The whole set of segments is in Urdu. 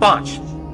5।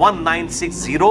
1960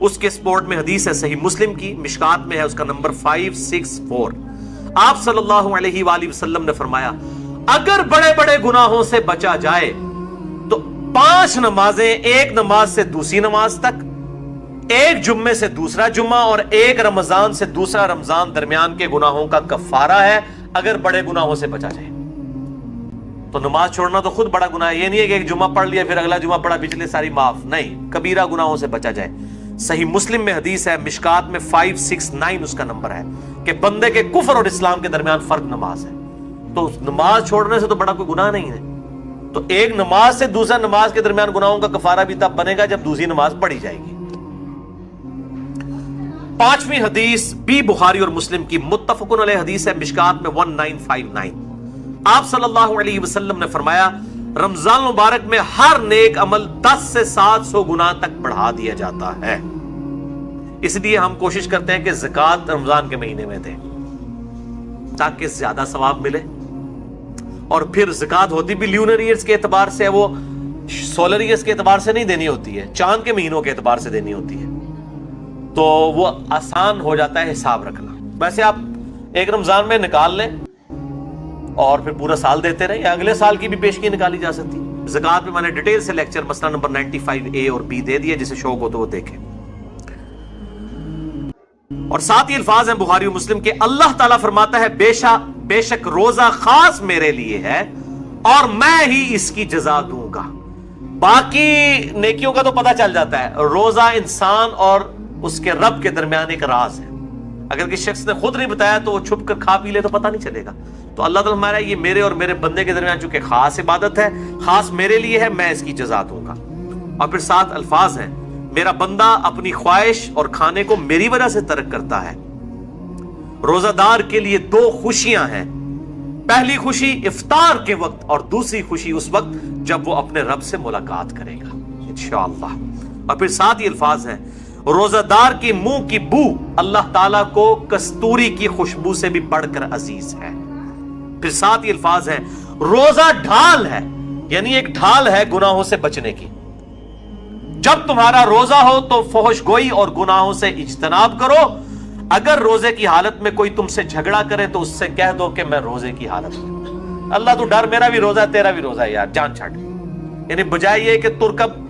اس کے سپورٹ میں حدیث ہے صحیح مسلم کی، مشکات میں ہے، اس کا نمبر 564۔ آپ صلی اللہ علیہ وآلہ وسلم نے فرمایا اگر بڑے بڑے گناہوں سے بچا جائے تو 5 نمازیں، ایک نماز سے دوسری نماز تک، ایک جمعے سے دوسرا جمعہ، اور ایک رمضان سے دوسرا رمضان درمیان کے گناہوں کا کفارہ ہے اگر بڑے گناہوں سے بچا جائے۔ تو نماز چھوڑنا تو خود بڑا گناہ ہے، یہ نہیں ہے کہ ایک جمعہ پڑھ لیا پھر اگلا جمعہ پڑھا پچھلے ساری معاف، نہیں، کبیرہ گناہوں سے بچا جائے۔ صحیح مسلم میں حدیث ہے، مشکات میں 569 اس کا نمبر ہے، کہ بندے کے کفر اور اسلام کے درمیان فرق نماز ہے۔ تو نماز چھوڑنے سے تو بڑا کوئی گناہ نہیں ہے۔ تو ایک نماز سے دوسرا نماز کے درمیان گناہوں کا کفارہ بھی تب بنے گا جب دوسری نماز پڑھی جائے گی۔ 5ویں حدیث بھی بخاری اور مسلم کی متفقن علیہ حدیث ہے، مشکات میں 1959۔ آپ صلی اللہ علیہ وسلم نے فرمایا رمضان مبارک میں ہر نیک عمل 10 سے 700 گنا تک بڑھا دیا جاتا ہے۔ اس لیے ہم کوشش کرتے ہیں کہ زکوٰۃ رمضان کے مہینے میں دیں تاکہ زیادہ ثواب ملے، اور پھر زکوٰۃ ہوتی بھی لیونر ایئرز کے اعتبار سے، وہ سولر ایئرز کے اعتبار سے نہیں دینی ہوتی ہے، چاند کے مہینوں کے اعتبار سے دینی ہوتی ہے، تو وہ آسان ہو جاتا ہے حساب رکھنا۔ ویسے آپ ایک رمضان میں نکال لیں اور پھر پورا سال دیتے رہے، یا اگلے سال کی بھی پیشگی نکالی جا سکتی ہے۔ زکوٰۃ میں میں نے ڈیٹیل سے لیکچر مسئلہ نمبر 95A اور B دے دیا، جسے شوق ہو تو وہ دیکھیں۔ اور ساتھ ہی الفاظ ہیں بخاری و مسلم کے، اللہ تعالیٰ فرماتا ہے بے شک روزہ خاص میرے لیے ہے اور میں ہی اس کی جزا دوں گا۔ باقی نیکیوں کا تو پتہ چل جاتا ہے، روزہ انسان اور اس کے رب کے درمیان ایک راز ہے، اگر کسی شخص نے خود نہیں بتایا تو وہ چھپ کر کھا پی لے تو پتہ نہیں چلے گا۔ تو اللہ تعالیٰ ہمارا یہ میرے اور میرے بندے کے درمیان چونکہ خاص عبادت ہے، خاص میرے لیے ہے، میں اس کی جزا دوں گا۔ اور پھر 7 الفاظ ہیں، میرا بندہ اپنی خواہش اور کھانے کو میری وجہ سے ترک کرتا ہے۔ روزہ دار کے لیے 2 خوشیاں ہیں، پہلی خوشی افطار کے وقت اور دوسری خوشی اس وقت جب وہ اپنے رب سے ملاقات کرے گا انشاءاللہ۔ اور پھر 7 ہی الفاظ ہیں، روزہ دار کی منہ کی بو اللہ تعالیٰ کو کستوری کی خوشبو سے بھی بڑھ کر عزیز ہے۔ پھر 7 ہی الفاظ ہیں، روزہ ڈھال ہے، یعنی ایک ڈھال ہے گناہوں سے بچنے کی۔ جب تمہارا روزہ ہو تو فحش گوئی اور گناہوں سے اجتناب کرو، اگر روزے کی حالت میں کوئی تم سے جھگڑا کرے تو اس سے کہہ دو کہ میں روزے کی حالت میں، اللہ تو ڈر، میرا بھی روزہ ہے تیرا بھی روزہ ہے یار، جان چھٹ۔ یعنی بجائے یہ کہ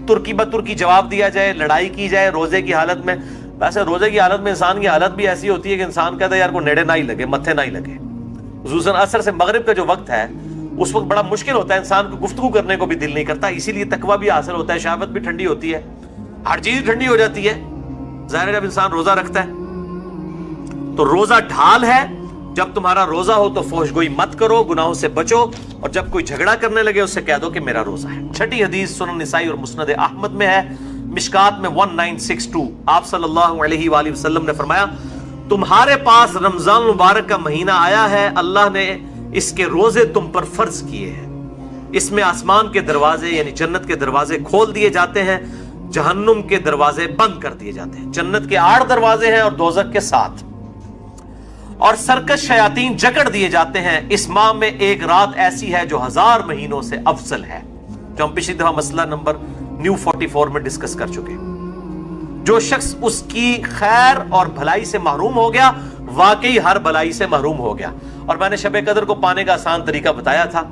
ترکی بترکی جواب دیا جائے، لڑائی کی جائے روزے کی حالت میں۔ ویسے روزے کی حالت میں انسان کی حالت بھی ایسی ہوتی ہے کہ انسان کہتا ہے یار کو نیڑے نہ ہی لگے، متھے نہ ہی لگے۔ خصوصاً عصر سے مغرب کا جو وقت ہے اس وقت بڑا مشکل ہوتا ہے، انسان کو گفتگو کرنے کو بھی دل نہیں کرتا، اسی لیے تقویٰ بھی حاصل ہوتا ہے، شہوت بھی ٹھنڈی ہوتی ہے، ہر چیز ٹھنڈی ہو جاتی ہے ظاہر ہے جب انسان روزہ رکھتا ہے۔ تو روزہ ڈھال ہے، جب تمہارا روزہ ہو تو فحش گوئی مت کرو، گناہوں سے بچو، اور جب کوئی جھگڑا کرنے لگے اس سے کہہ دو کہ میرا روزہ ہے۔ 6ٹھی حدیث سنن نسائی اور مسند احمد میں ہے، مشکات میں 1962۔ آپ صلی اللہ علیہ وآلہ وسلم نے فرمایا تمہارے پاس رمضان مبارک کا مہینہ آیا ہے، اللہ نے اس کے روزے تم پر فرض کیے ہیں، اس میں آسمان کے دروازے یعنی جنت کے دروازے کھول دیے جاتے ہیں، جہنم کے دروازے بند کر دیے جاتے ہیں۔ جنت کے 8 دروازے ہیں اور دوزخ کے 7، اور سرکش شیاطین جکڑ دیے جاتے ہیں۔ اس ماہ میں ایک رات ایسی ہے جو 1000 مہینوں سے افضل ہے، جو ہم پچھلی دفعہ مسئلہ نمبر نیو 44 میں ڈسکس کر چکے۔ جو شخص اس کی خیر اور بھلائی سے محروم ہو گیا واقعی ہر بھلائی سے محروم ہو گیا۔ اور میں نے شب قدر کو پانے کا آسان طریقہ بتایا تھا،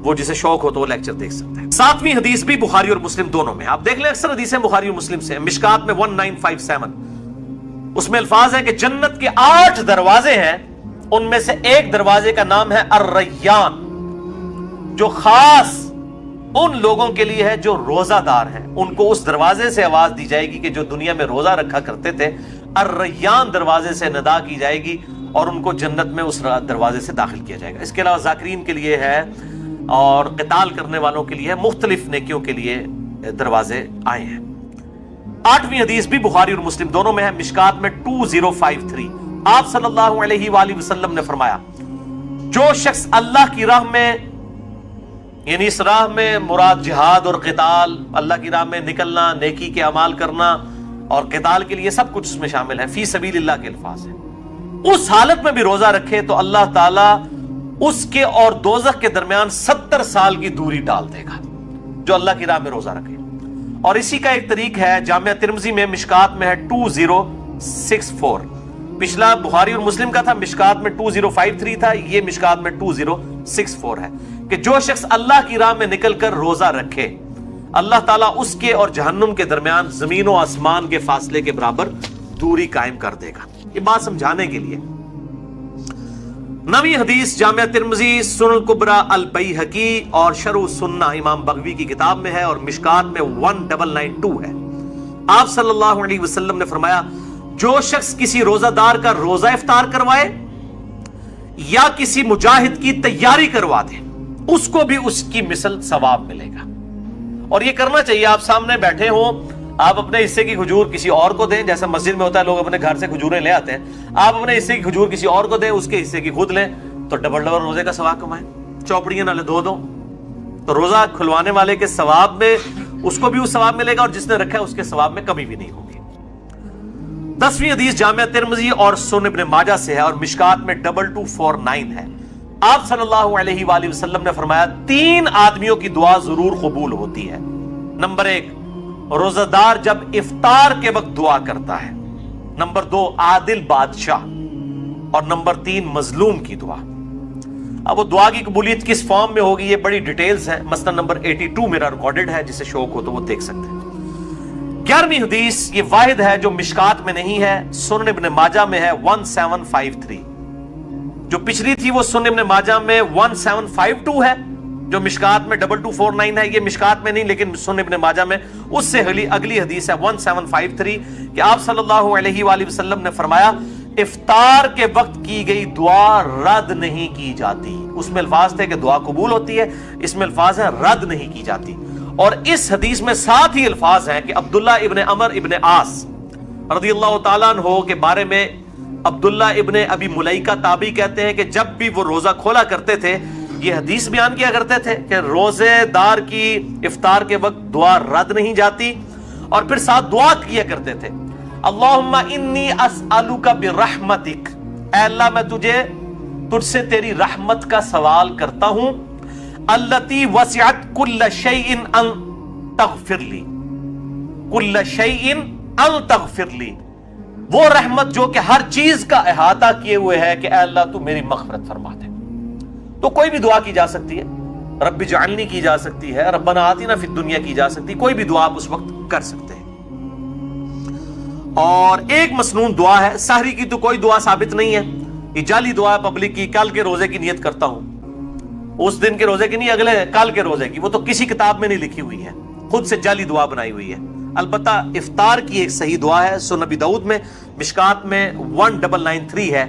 وہ جسے شوق ہو تو وہ لیکچر دیکھ سکتے ہیں۔ 7ویں حدیث بھی بخاری اور مسلم دونوں میں، آپ دیکھ لیں اکثر حدیثیں بخاری اور مسلم سے، مشکات میں 1957۔ اس میں الفاظ ہے کہ جنت کے 8 دروازے ہیں، ان میں سے ایک دروازے کا نام ہے الریان، جو خاص ان لوگوں کے لیے ہے جو روزہ دار ہیں۔ ان کو اس دروازے سے آواز دی جائے گی کہ جو دنیا میں روزہ رکھا کرتے تھے، الریان دروازے سے ندا کی جائے گی اور ان کو جنت میں اس دروازے سے داخل کیا جائے گا۔ اس کے علاوہ ذاکرین کے لیے ہے اور قتال کرنے والوں کے لیے، مختلف نیکیوں کے لیے دروازے آئے ہیں۔ 8ویں حدیث بھی بخاری اور مسلم دونوں میں ہے، مشکات میں 2053۔ آپ صلی اللہ علیہ وآلہ وسلم نے فرمایا جو شخص اللہ کی راہ میں، یعنی اس راہ میں مراد جہاد اور قتال، اللہ کی راہ میں نکلنا، نیکی کے اعمال کرنا اور قتال کے لیے سب کچھ اس میں شامل ہے، فی سبیل اللہ کے الفاظ ہیں، اس حالت میں بھی روزہ رکھے تو اللہ تعالیٰ اس کے اور دوزخ کے درمیان 70 سال کی دوری ڈال دے گا، جو اللہ کی راہ میں روزہ رکھے۔ اور اسی کا ایک طریق ہے جامعہ ترمذی میں، مشکات میں ہے 2064. پچھلا بخاری اور مسلم کا تھا، مشکات میں 2053 تھا، یہ مشکات میں 2064 ہے کہ جو شخص اللہ کی راہ میں نکل کر روزہ رکھے، اللہ تعالیٰ اس کے اور جہنم کے درمیان زمین و آسمان کے فاصلے کے برابر دوری قائم کر دے گا. یہ بات سمجھانے کے لیے. نویں حدیث جامعہ ترمذی، سنن الکبری البیہقی اور شرح السنہ امام بغوی کی کتاب میں ہے اور مشکات میں 1992 ہے. آپ صلی اللہ علیہ وسلم نے فرمایا جو شخص کسی روزہ دار کا روزہ افطار کروائے یا کسی مجاہد کی تیاری کروا دے، اس کو بھی اس کی مثل ثواب ملے گا. اور یہ کرنا چاہیے. آپ سامنے بیٹھے ہوں، آپ اپنے حصے کی کھجور کسی اور کو دیں، جیسا مسجد میں ہوتا ہے لوگ اپنے گھر سے کھجوریں لے آتے ہیں، آپ اپنے حصے کی کھجور کسی اور کو دیں، اس کے حصے کی خود لیں، تو ڈبل ڈبل روزے کا ثواب کمائیں. چوپڑیاں نہ دھو دو تو روزہ کھلوانے والے کے ثواب میں اس کو بھی وہ ثواب ملے گا، اور جس نے رکھا ہے اس کے ثواب میں کمی بھی نہیں ہوگی. 10ویں حدیث جامعہ ترمذی اور سنن ابن ماجہ سے ہے اور مشکات میں 2249 ہے. آپ صلی اللہ علیہ وآلہ وسلم نے فرمایا 3 آدمیوں کی دعا ضرور قبول ہوتی ہے. نمبر 1، روزہ دار جب افطار کے وقت دعا کرتا ہے. نمبر 2، عادل بادشاہ. اور نمبر 3، مظلوم کی دعا. اب وہ دعا کی قبولیت کس فارم میں ہوگی یہ بڑی ڈیٹیلز ہے. مثلا نمبر 82 میرا ریکارڈڈ ہے، جسے شوق ہو تو وہ دیکھ سکتے ہیں. 11ویں حدیث یہ واحد ہے جو مشکات میں نہیں ہے، سنن ابن ماجہ میں ہے 1753. جو پچھلی تھی وہ سنن ابن ماجہ میں 1752 ہے، جو مشکات میں 2249 ہے. یہ مشکات میں نہیں لیکن سنن ابن ماجہ میں. اس سے اگلی حدیث ہے 1753 کہ آپ صلی اللہ علیہ وآلہ وسلم نے فرمایا افطار کے وقت کی گئی دعا رد نہیں کی جاتی. اس میں الفاظ تھے کہ دعا قبول ہوتی ہے، اس میں الفاظ ہیں رد نہیں کی جاتی. اور اس حدیث میں ساتھ ہی الفاظ ہیں کہ عبداللہ ابن عمر ابن عاص رضی اللہ تعالیٰ عنہ کے بارے میں عبداللہ ابن ابی ملیکہ تابعی کہتے ہیں کہ جب بھی وہ روزہ کھولا کرتے تھے یہ حدیث بیان کیا کرتے تھے کہ روزے دار کی افطار کے وقت دعا رد نہیں جاتی، اور پھر ساتھ دعا کیا کرتے تھے اللہم انی اسألک برحمتک، اے اللہ میں تجھ سے تیری رحمت کا سوال کرتا ہوں، التی وسعت کل شیء ان تغفر لی، کل شیء ان تغفر لی، وہ رحمت جو کہ ہر چیز کا احاطہ کیے ہوئے ہے کہ اے اللہ تو میری مغفرت فرما دے. تو کوئی بھی دعا کی جا سکتی ہے، رب اجعلنی کی جا سکتی ہے، ربنا آتنا فی الدنیا کی جا سکتی ہے، کوئی بھی دعا آپ اس وقت کر سکتے ہیں. اور ایک مسنون دعا ہے، سحری کی تو کوئی دعا ثابت نہیں ہے، یہ جعلی دعا پبلک کی، کل کے روزے کی نیت کرتا ہوں، اس دن کے روزے کی نہیں، اگلے کل کے روزے کی، وہ تو کسی کتاب میں نہیں لکھی ہوئی ہے، خود سے جعلی دعا بنائی ہوئی ہے. البتہ افطار کی ایک صحیح دعا ہے، سنن ابی داؤد میں مشکات میں 1993 ہے،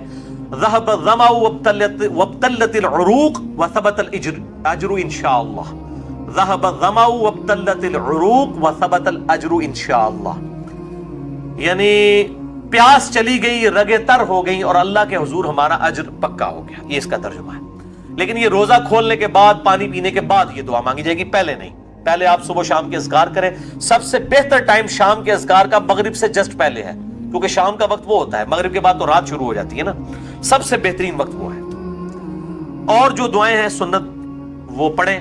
ذهب الظمأ وابتلت العروق وثبت الاجر انشاءاللہ، ذهب الظمأ وابتلت العروق وثبت الاجر انشاءاللہ. یعنی پیاس چلی گئی، رگیں تر ہو گئی، اور اللہ کے حضور ہمارا اجر پکا ہو گیا. یہ اس کا ترجمہ ہے. لیکن یہ روزہ کھولنے کے بعد، پانی پینے کے بعد یہ دعا مانگی جائے گی، پہلے نہیں. پہلے آپ صبح شام کے اذکار کریں. سب سے بہتر ٹائم شام کے اذکار کا مغرب سے جسٹ پہلے ہے، کیونکہ شام کا وقت وہ ہوتا ہے، مغرب کے بعد تو رات شروع ہو جاتی ہے نا، سب سے بہترین وقت وہ ہے. اور جو دعائیں ہیں سنت وہ پڑھیں،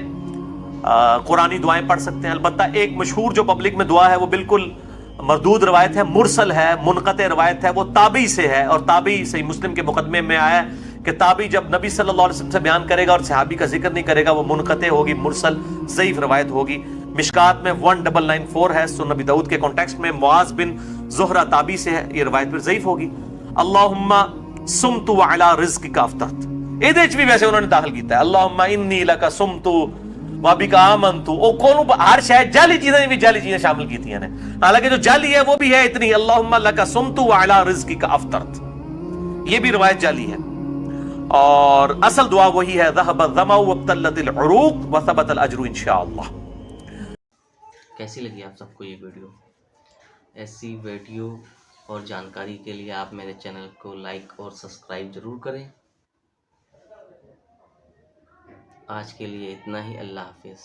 قرآنی دعائیں پڑھ سکتے ہیں. البتہ ایک مشہور جو پبلک میں دعا ہے وہ بالکل مردود روایت ہے، مرسل ہے، منقطع روایت ہے، وہ تابعی سے ہے، اور تابعی صحیح مسلم کے مقدمے میں آیا ہے کہ تابعی جب نبی صلی اللہ علیہ وسلم سے بیان کرے گا اور صحابی کا ذکر نہیں کرے گا وہ منقطع ہوگی، مرسل ضعیف روایت ہوگی. مشکات میں 1994 ہے، سنن ابی داؤد کے کانٹیکسٹ میں معاذ بن زہرہ تابعی سے ہے، یہ روایت پھر ضعیف ہوگی. اللہم سمت وعلی رزقک افطرت، یہ دیچ بھی ویسے انہوں نے داخل کیتا ہے، اللہم انی لک سمت وبک آمنت. او کونوں ہر شاید جعلی چیزیں بھی جعلی چیزیں شامل کی تھی، حالانکہ جو جعلی ہے وہ بھی ہے اتنی، اللہم لک سمت وعلی رزقک افطرت، یہ بھی روایت جعلی ہے. اور اصل دعا وہی ہے، ذهب الظمأ وابتلت العروق وثبت الاجر انشاءاللہ. کیسی لگی آپ سب کو یہ ویڈیو؟ ایسی ویڈیو اور جانکاری کے لیے آپ میرے چینل کو لائک اور سبسکرائب ضرور کریں. آج کے لیے اتنا ہی، اللہ حافظ.